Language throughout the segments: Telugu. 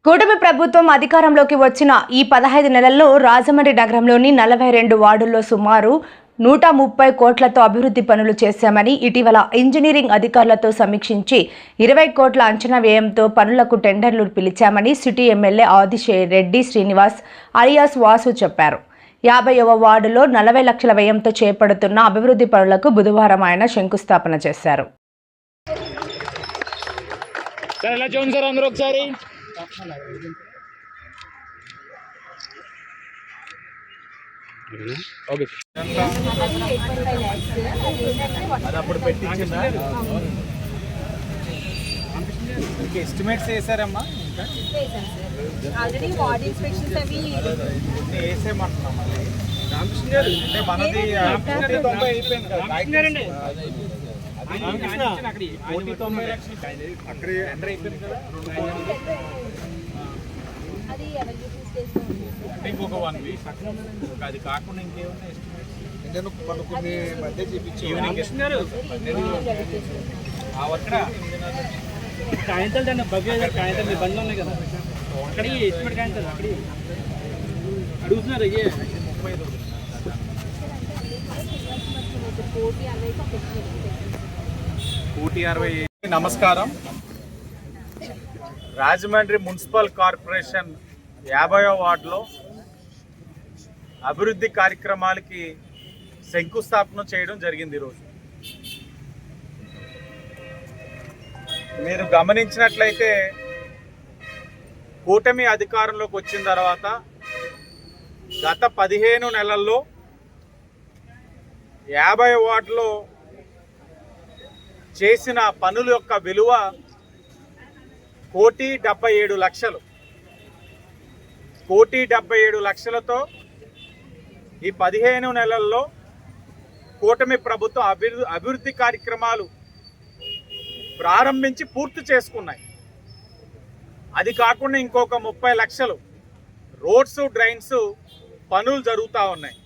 కూటమి ప్రభుత్వం అధికారంలోకి వచ్చిన ఈ 15 నెలల్లో రాజమండ్రి నగరంలోని 42 వార్డుల్లో సుమారు 130 కోట్లతో అభివృద్ధి పనులు చేశామని ఇటీవల ఇంజనీరింగ్ అధికారులతో సమీక్షించి 20 కోట్ల అంచనా వ్యయంతో పనులకు టెండర్లు పిలిచామని city MLA Adireddy Srinivas alias Vasu చెప్పారు. 50వ వార్డులో 40 లక్షల వ్యయంతో చేపడుతున్న అభివృద్ధి పనులకు బుధవారం ఆయన శంకుస్థాపన చేశారు. ఎస్టిమేట్స్ వేసారమ్మా ఆల్రెడీ వార్డ్ ఇన్స్పెక్షన్స్ అవి వేసేయమంటున్నాం అంటే మనది 90 అయిపోయింది కదా. అక్కడ ఎంటర్ అయిపోయింది కదా. అది అవైలబుల్ స్టేజ్ లో ఉంది అంటే ఇంకొక 1 వీక్ అది కాకుండా ఇంకేమన్నా ఎస్టిమేట్స్ కొన్ని మధ్య చూపించి ఆ వర్క్ కాయంతలు దాన్ని బగ్గే కాయంతలు మీ బండ్లు ఉన్నాయి కదా అక్కడికి ఎస్టిమేట్ కాయంతలు అక్కడికి అడుగుతున్నారు అయ్యే 1,60,000. నమస్కారం. రాజమండ్రి మున్సిపల్ కార్పొరేషన్ 50వ వార్డులో అభివృద్ధి కార్యక్రమాలకి శంకుస్థాపన చేయడం జరిగింది. ఈరోజు మీరు గమనించినట్లయితే కూటమి అధికారంలోకి వచ్చిన తర్వాత గత 15 నెలల్లో 50 వార్డులో చేసిన పనుల యొక్క విలువ 1,77,00,000. 1,77,00,000తో ఈ 15 నెలల్లో కూటమి ప్రభుత్వం అభివృద్ధి కార్యక్రమాలు ప్రారంభించి పూర్తి చేసుకున్నాయి. అది కాకుండా ఇంకొక 30 లక్షలు రోడ్స్ డ్రైన్స్ పనులు జరుగుతూ ఉన్నాయి.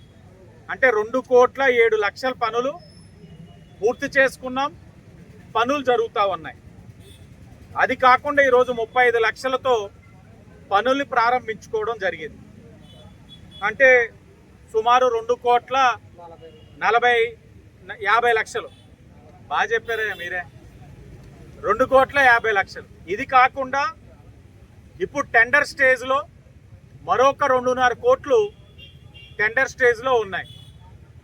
అంటే 2,07,00,000 పనులు పూర్తి చేసుకున్నాం, పనులు జరుగుతూ ఉన్నాయి. అది కాకుండా ఈరోజు 35 లక్షలతో పనుల్ని ప్రారంభించుకోవడం జరిగింది. అంటే సుమారు 2,50,00,000. బాగా చెప్పారే మీరే, 2,50,00,000. ఇది కాకుండా ఇప్పుడు టెండర్ స్టేజ్లో మరొక 2.5 కోట్లు టెండర్ స్టేజ్లో ఉన్నాయి.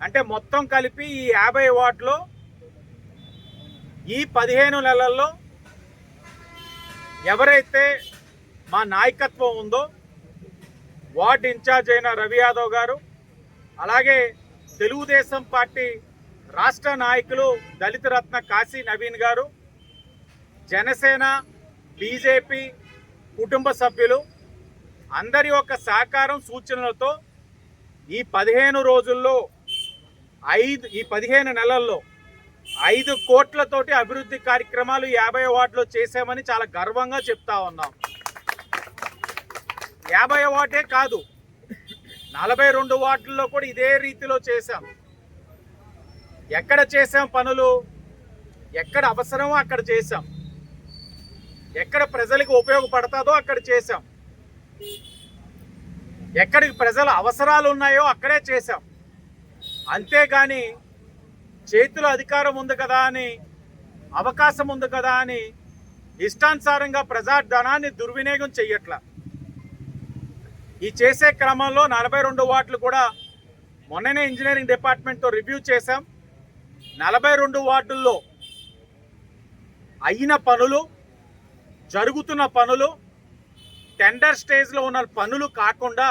అంటే మొత్తం కలిపి ఈ 50 వార్డులో ఈ 15 నెలల్లో ఎవరైతే మా నాయకత్వం ఉందో వార్డ్ ఇన్ఛార్జ్ అయిన రవి యాదవ్ గారు, అలాగే తెలుగుదేశం పార్టీ రాష్ట్ర నాయకులు దళిత రత్న కాశీ నవీన్ గారు, జనసేన, బీజేపీ కుటుంబ సభ్యులు అందరి యొక్క సహకారం సూచనలతో ఈ 15 రోజుల్లో ఈ 15 నెలల్లో 5 కోట్లతోటి అభివృద్ధి కార్యక్రమాలు 50 వార్డులో చేశామని చాలా గర్వంగా చెప్తా ఉన్నాం. 50 వార్డే కాదు, 42 వార్డుల్లో కూడా ఇదే రీతిలో చేశాం. ఎక్కడ చేశాం పనులు, ఎక్కడ అవసరమో అక్కడ చేశాం, ఎక్కడ ప్రజలకు ఉపయోగపడతాదో అక్కడ చేశాం, ఎక్కడికి ప్రజల అవసరాలు ఉన్నాయో అక్కడే చేశాం. అంతేగాని చేతిలో అధికారం ఉంది కదా అని, అవకాశం ఉంది కదా అని ఇష్టానుసారంగా ప్రజాధనాన్ని దుర్వినియోగం చెయ్యట్లా. ఈ చేసే క్రమంలో 42 వార్డులు కూడా మొన్ననే ఇంజనీరింగ్ డిపార్ట్మెంట్తో రివ్యూ చేశాం. 42 వార్డుల్లో అయిన పనులు, జరుగుతున్న పనులు, టెండర్ స్టేజ్లో ఉన్న పనులు కాకుండా